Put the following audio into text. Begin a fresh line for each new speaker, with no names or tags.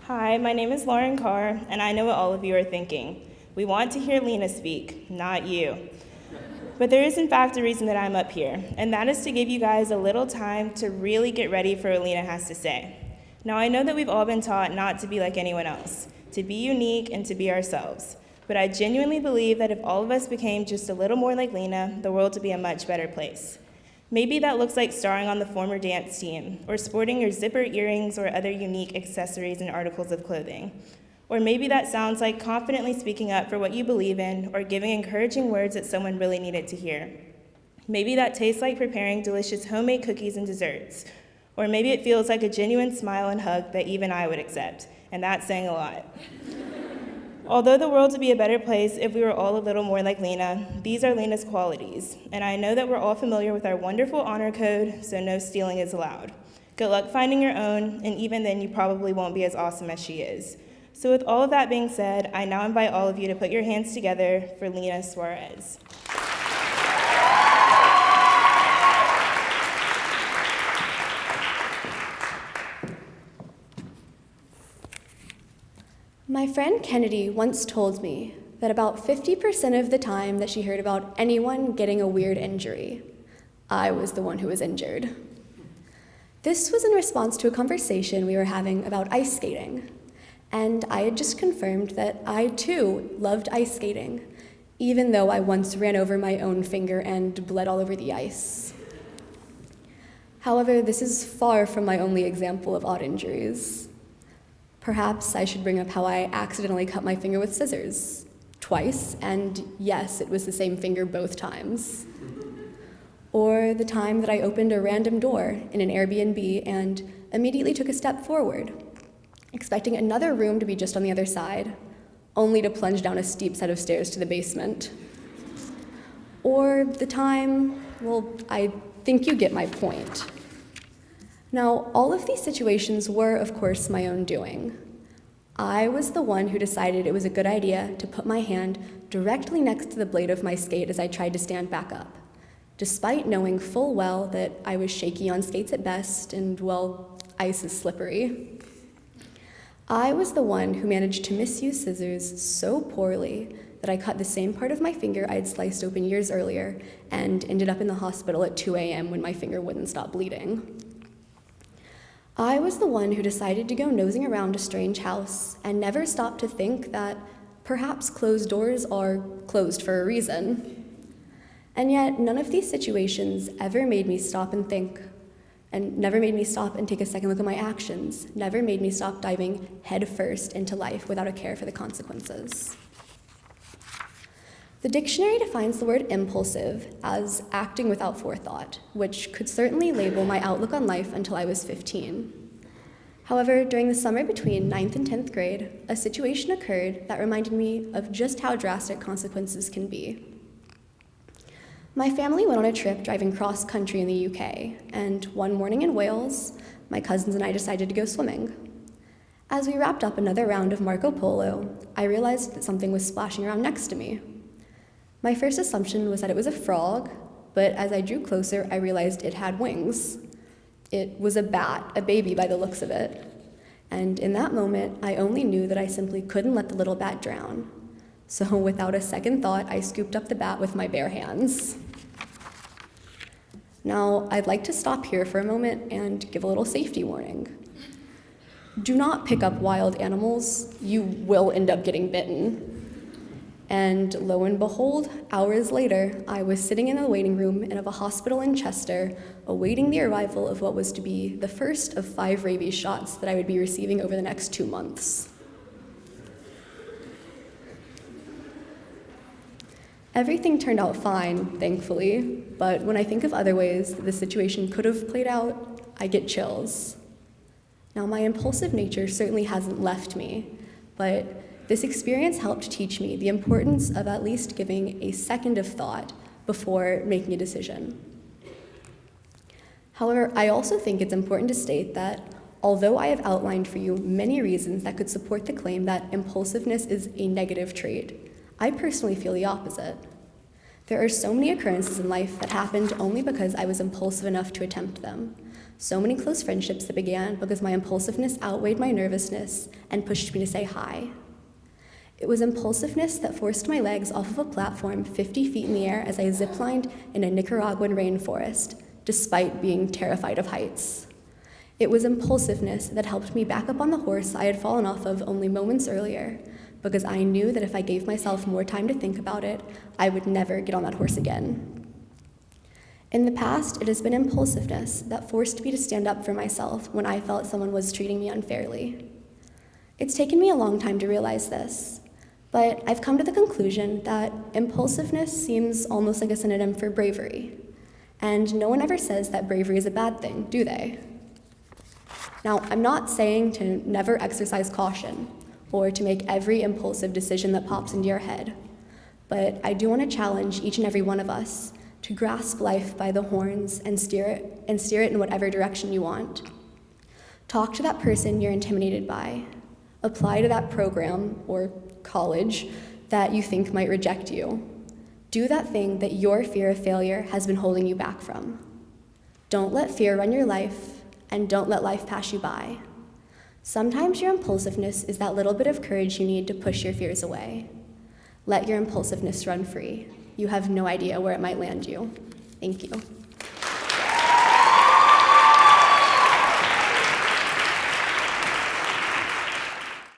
Hi, my name is Lauren Carr, and I know what all of you are thinking. We want to hear Lena speak, not you. But there is in fact a reason that I'm up here, and that is to give you guys a little time to really get ready for what Lena has to say. Now, I know that we've all been taught not to be like anyone else, to be unique and to be ourselves. But I genuinely believe that if all of us became just a little more like Lena, the world would be a much better place. Maybe that looks like starring on the former dance team, or sporting your zipper earrings or other unique accessories and articles of clothing. Or maybe that sounds like confidently speaking up for what you believe in, or giving encouraging words that someone really needed to hear. Maybe that tastes like preparing delicious homemade cookies and desserts. Or maybe it feels like a genuine smile and hug that even I would accept, and that's saying a lot. Although the world would be a better place if we were all a little more like Lena, these are Lena's qualities, and I know that we're all familiar with our wonderful honor code, so no stealing is allowed. Good luck finding your own, and even then you probably won't be as awesome as she is. So with all of that being said, I now invite all of you to put your hands together for Lena Soares.
My friend Kennedy once told me that about 50% of the time that she heard about anyone getting a weird injury, I was the one who was injured. This was in response to a conversation we were having about ice skating, and I had just confirmed that I too loved ice skating, even though I once ran over my own finger and bled all over the ice. However, this is far from my only example of odd injuries. Perhaps I should bring up how I accidentally cut my finger with scissors, twice, and yes, it was the same finger both times. Or the time that I opened a random door in an Airbnb and immediately took a step forward, expecting another room to be just on the other side, only to plunge down a steep set of stairs to the basement. Or the time, well, I think you get my point. Now, all of these situations were, of course, my own doing. I was the one who decided it was a good idea to put my hand directly next to the blade of my skate as I tried to stand back up, despite knowing full well that I was shaky on skates at best and, well, ice is slippery. I was the one who managed to misuse scissors so poorly that I cut the same part of my finger I had sliced open years earlier and ended up in the hospital at 2 a.m. when my finger wouldn't stop bleeding. I was the one who decided to go nosing around a strange house and never stopped to think that perhaps closed doors are closed for a reason. And yet, none of these situations ever made me stop and think, and never made me stop and take a second look at my actions, never made me stop diving headfirst into life without a care for the consequences. The dictionary defines the word impulsive as acting without forethought, which could certainly label my outlook on life until I was 15. However, during the summer between 9th and 10th grade, a situation occurred that reminded me of just how drastic consequences can be. My family went on a trip driving cross-country in the UK, and one morning in Wales, my cousins and I decided to go swimming. As we wrapped up another round of Marco Polo, I realized that something was splashing around next to me. My first assumption was that it was a frog, but as I drew closer, I realized it had wings. It was a bat, a baby by the looks of it. And in that moment, I only knew that I simply couldn't let the little bat drown. So without a second thought, I scooped up the bat with my bare hands. Now, I'd like to stop here for a moment and give a little safety warning. Do not pick up wild animals. You will end up getting bitten. And lo and behold, hours later, I was sitting in the waiting room of a hospital in Chester, awaiting the arrival of what was to be the first of 5 rabies shots that I would be receiving over the next 2 months. Everything turned out fine, thankfully, but when I think of other ways that the situation could have played out, I get chills. Now, my impulsive nature certainly hasn't left me, but this experience helped teach me the importance of at least giving a second of thought before making a decision. However, I also think it's important to state that although I have outlined for you many reasons that could support the claim that impulsiveness is a negative trait, I personally feel the opposite. There are so many occurrences in life that happened only because I was impulsive enough to attempt them. So many close friendships that began because my impulsiveness outweighed my nervousness and pushed me to say hi. It was impulsiveness that forced my legs off of a platform 50 feet in the air as I ziplined in a Nicaraguan rainforest, despite being terrified of heights. It was impulsiveness that helped me back up on the horse I had fallen off of only moments earlier, because I knew that if I gave myself more time to think about it, I would never get on that horse again. In the past, it has been impulsiveness that forced me to stand up for myself when I felt someone was treating me unfairly. It's taken me a long time to realize this, but I've come to the conclusion that impulsiveness seems almost like a synonym for bravery. And no one ever says that bravery is a bad thing, do they? Now, I'm not saying to never exercise caution or to make every impulsive decision that pops into your head, but I do want to challenge each and every one of us to grasp life by the horns and steer it in whatever direction you want. Talk to that person you're intimidated by. Apply to that program or college that you think might reject you. Do that thing that your fear of failure has been holding you back from. Don't let fear run your life, and don't let life pass you by. Sometimes your impulsiveness is that little bit of courage you need to push your fears away. Let your impulsiveness run free. You have no idea where it might land you. Thank you.